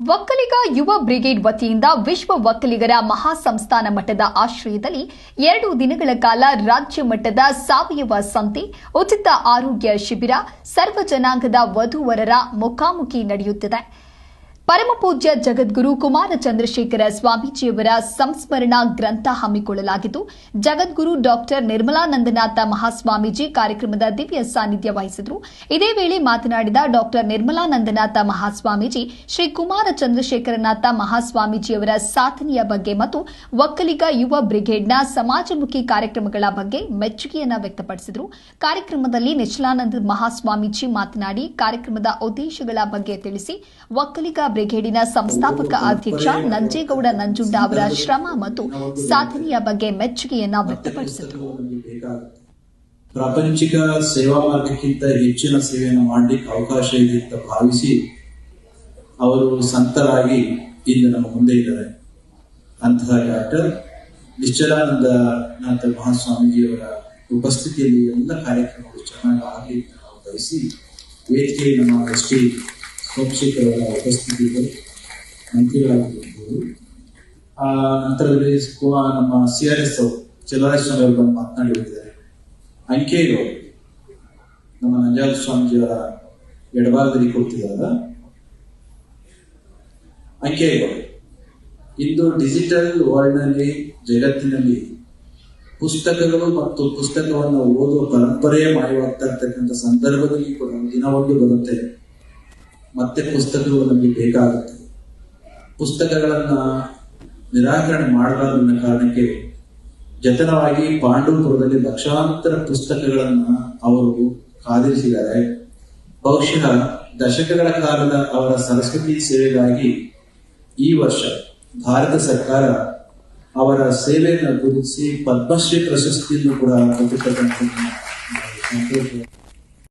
ಒಕ್ಕಲಿಗ ಯುವ ಬ್ರಿಗೇಡ್ ವತಿಯಿಂದ ವಿಶ್ವ ಒಕ್ಕಲಿಗರ ಮಹಾಸಂಸ್ಥಾನ ಮಟ್ಟದ ಆಶ್ರಯದಲ್ಲಿ 2 ದಿನಗಳ ಕಾಲ ರಾಜ್ಯ ಮಟ್ಟದ ಸಾವಯವ ಸಂತೆ, ಉಚಿತ ಆರೋಗ್ಯ ಶಿಬಿರ, ಸರ್ವ ಜನಾಂಗದ ವಧುವರರ ಮುಖಾಮುಖಿ ನಡೆಯುತ್ತಿದೆ. ಪರಮಪೂಜ್ಯ ಜಗದ್ಗುರು ಕುಮಾರ ಚಂದ್ರಶೇಖರ ಸ್ವಾಮೀಜಿಯವರ ಸಂಸ್ಮರಣಾ ಗ್ರಂಥ ಹಮ್ಮಿಕೊಳ್ಳಲಾಗಿದ್ದು, ಜಗದ್ಗುರು ಡಾಕ್ಟರ್ ನಿರ್ಮಲಾನಂದನಾಥ ಮಹಾಸ್ವಾಮೀಜಿ ಕಾರ್ಯಕ್ರಮದ ದಿವ್ಯ ಸಾನ್ನಿಧ್ಯ ವಹಿಸಿದರು. ಇದೇ ವೇಳೆ ಮಾತನಾಡಿದ ಡಾಕ್ಟರ್ ನಿರ್ಮಲಾನಂದನಾಥ ಮಹಾಸ್ವಾಮೀಜಿ, ಶ್ರೀ ಕುಮಾರ ಚಂದ್ರಶೇಖರನಾಥ ಮಹಾಸ್ವಾಮೀಜಿಯವರ ಸಾಧನೆಯ ಬಗ್ಗೆ ಮತ್ತು ಒಕ್ಕಲಿಗ ಯುವ ಬ್ರಿಗೇಡ್ನ ಸಮಾಜಮುಖಿ ಕಾರ್ಯಕ್ರಮಗಳ ಬಗ್ಗೆ ಮೆಚ್ಚುಗೆಯನ್ನು ವ್ಯಕ್ತಪಡಿಸಿದರು. ಕಾರ್ಯಕ್ರಮದಲ್ಲಿ ನಿಶ್ಚಲಾನಂದ ಮಹಾಸ್ವಾಮೀಜಿ ಮಾತನಾಡಿ ಕಾರ್ಯಕ್ರಮದ ಉದ್ದೇಶಗಳ ಬಗ್ಗೆ ತಿಳಿಸಿ ಒಕ್ಕಲಿಗ ಬ್ರಿಗೇಡಿನ ಸಂಸ್ಥಾಪಕ ಅಧ್ಯಕ್ಷ ನಂಜೇಗೌಡ ನಂಜುಂಡ ಅವರ ಶ್ರಮ ಮತ್ತು ಸಾಧನೆಯ ಬಗ್ಗೆ ಮೆಚ್ಚುಗೆಯನ್ನು ವ್ಯಕ್ತಪಡಿಸಿದರು. ಪ್ರಾಪಂಚಿಕ ಸೇವಾ ಮಾರ್ಗಕ್ಕಿಂತ ಹೆಚ್ಚಿನ ಸೇವೆಯನ್ನು ಮಾಡಲಿಕ್ಕೆ ಅವಕಾಶ ಇದೆ ಅಂತ ಭಾವಿಸಿ ಅವರು ಸಂತರಾಗಿ ಇಂದು ನಮ್ಮ ಮುಂದೆ ಇದ್ದಾರೆ. ಅಂತಹ ಡಾಕ್ಟರ್ ನಿಶ್ಚಲಾನಂದನಾಥ ಮಹಾಸ್ವಾಮೀಜಿಯವರ ಉಪಸ್ಥಿತಿಯಲ್ಲಿ ಎಲ್ಲ ಕಾರ್ಯಕ್ರಮಗಳು ಚೆನ್ನಾಗಿ ಆಗಲಿ ಅಂತ ನಾವು ಬಯಸಿ ವೇದಿಕೆ ನಮ್ಮ ಎಸ್.ಟಿ. ಸೋಮಶೇಖರ್ ಅವರ ಉಪಸ್ಥಿತಿಯಲ್ಲಿ ಮಂತ್ರಿಗಳಾಗಿರ್ಬೋದು, ನಂತರದಲ್ಲಿ ನಮ್ಮ CRS ಚಲರಾಜಸ್ವಾಮಿ ಅವರು ಬಂದು ಮಾತನಾಡಿ ಹೋಗಿದ್ದಾರೆ. ಅಂಕೆಗಳು ನಮ್ಮ ನಂಜಾಲ ಸ್ವಾಮೀಜಿಯವರ ಎಡಭಾಗದಲ್ಲಿ ಕೊಡ್ತಿದ್ದಾರ ಅಂಕೆಗಳು ಇಂದು ಡಿಜಿಟಲ್ ವರ್ಲ್ಡ್ ನಲ್ಲಿ ಜಗತ್ತಿನಲ್ಲಿ ಪುಸ್ತಕಗಳು ಮತ್ತು ಪುಸ್ತಕವನ್ನು ಓದುವ ಪರಂಪರೆಯೇ ಮಾಯವಾಗ್ತಾ ಇರ್ತಕ್ಕಂಥ ಸಂದರ್ಭದಲ್ಲಿ ಕೂಡ ದಿನವೊಂದು ಬರುತ್ತೆ, ಮತ್ತೆ ಪುಸ್ತಕಗಳು ನಮಗೆ ಬೇಕಾಗುತ್ತೆ. ಪುಸ್ತಕಗಳನ್ನ ನಿರಾಕರಣೆ ಮಾಡಲಾರ್ದ ಕಾರಣಕ್ಕೆ ಜತನವಾಗಿ ಪಾಂಡವಪುರದಲ್ಲಿ ಲಕ್ಷಾಂತರ ಪುಸ್ತಕಗಳನ್ನ ಅವರು ಕಾದಿರಿಸಿದ್ದಾರೆ. ಬಹುಶಃ ದಶಕಗಳ ಕಾಲದ ಅವರ ಸರಸ್ವತಿ ಸೇವೆಗಾಗಿ ಈ ವರ್ಷ ಭಾರತ ಸರ್ಕಾರ ಅವರ ಸೇವೆಯನ್ನು ಗುರುತಿಸಿ ಪದ್ಮಶ್ರೀ ಪ್ರಶಸ್ತಿಯನ್ನು ಕೂಡ ಕೊಟ್ಟಿರ್ತಕ್ಕಂಥ